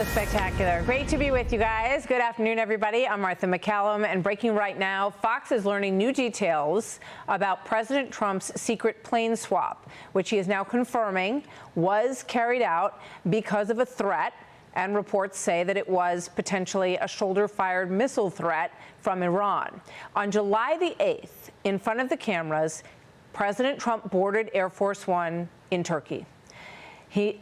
Spectacular. Great to be with you guys. Good afternoon, everybody. I'm Martha McCallum, and breaking right now, Fox is learning new details about President Trump's secret plane swap, which he is now confirming was carried out because of a threat, and reports say that it was potentially a shoulder-fired missile threat from Iran. On July the 8th, in front of the cameras, President Trump boarded Air Force One in Turkey.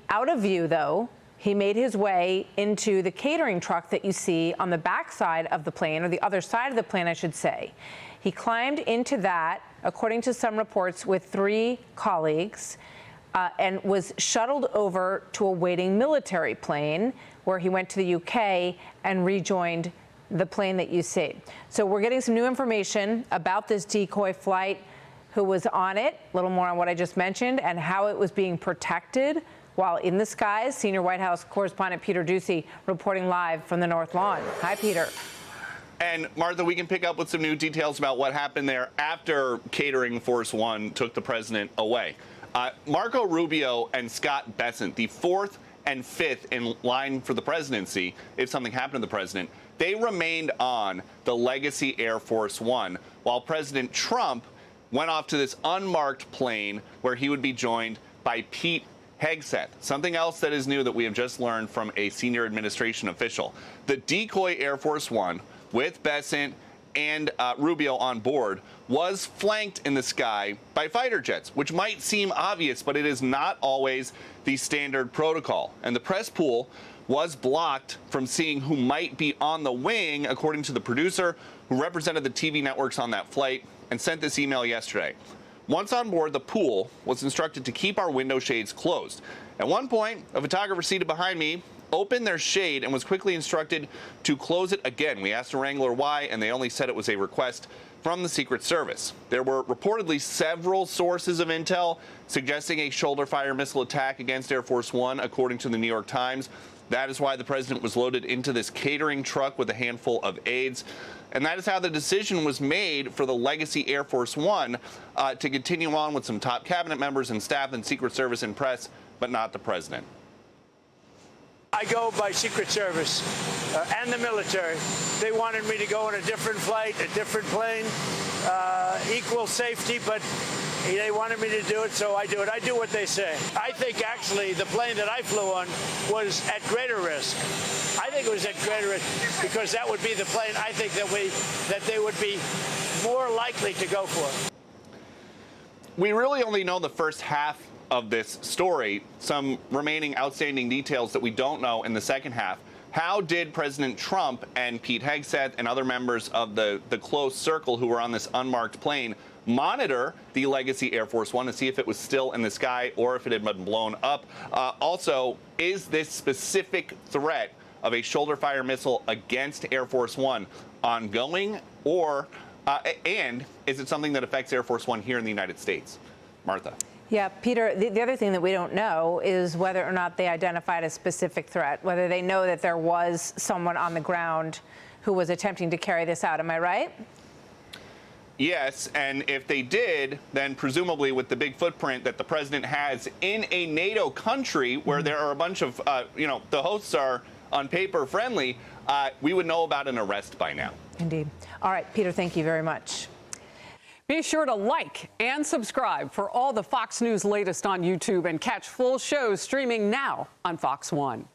Out of view, though, he made his way into the catering truck that you see on the backside of the plane, or the other side of the plane, I should say. He climbed into that, according to some reports, with 3 colleagues, and was shuttled over to a waiting military plane, where he went to the UK and rejoined the plane that you see. So we're getting some new information about this decoy flight, who was on it, a little more on what I just mentioned, and how it was being protected while in the skies. Senior White House correspondent Peter Doocy reporting live from the North Lawn. Hi, Peter. And Martha, we can pick up with some new details about what happened there after Catering Force One took the president away. Marco Rubio and Scott Bessent, the 4th and 5th in line for the presidency, if something happened to the president, they remained on the Legacy Air Force One, while President Trump went off to this unmarked plane where he would be joined by Pete Hegseth. Something else that is new that we have just learned from a senior administration official. The decoy Air Force One, with Bessent and Rubio on board, was flanked in the sky by fighter jets, which might seem obvious, but it is not always the standard protocol. And the press pool was blocked from seeing who might be on the wing, according to the producer who represented the TV networks on that flight and sent this email yesterday. Once on board, the pool was instructed to keep our window shades closed. At one point, a photographer seated behind me opened their shade and was quickly instructed to close it again. We asked a wrangler why, and they only said it was a request from the Secret Service. There were reportedly several sources of intel suggesting a shoulder-fire missile attack against Air Force One, according to the New York Times. That is why the president was loaded into this catering truck with a handful of aides. And that is how the decision was made for the Legacy Air Force One to continue on with some top cabinet members and staff and Secret Service and press, but not the president. I go by Secret Service and the military. They wanted me to go on a different flight, a different plane, equal safety, but they wanted me to do it, so I do it. I do what they say. I think actually the plane that I flew on was at greater risk. I think it was at greater risk because that would be the plane I think that they would be more likely to go for. We really only know the first half of this story, some remaining outstanding details that we don't know in the second half. How did President Trump and Pete Hegseth and other members of the close circle who were on this unmarked plane monitor the Legacy Air Force One to see if it was still in the sky or if it had been blown up? Also, is this specific threat of a shoulder-fire missile against Air Force One ongoing, or and is it something that affects Air Force One here in the United States? Martha. Yeah, Peter, the other thing that we don't know is whether or not they identified a specific threat, whether they know that there was someone on the ground who was attempting to carry this out. Am I right? Yes, and if they did, then presumably with the big footprint that the president has in a NATO country where there are a bunch of, the hosts are on paper friendly, we would know about an arrest by now. Indeed. All right, Peter, thank you very much. Be sure to like and subscribe for all the Fox News latest on YouTube and catch full shows streaming now on Fox One.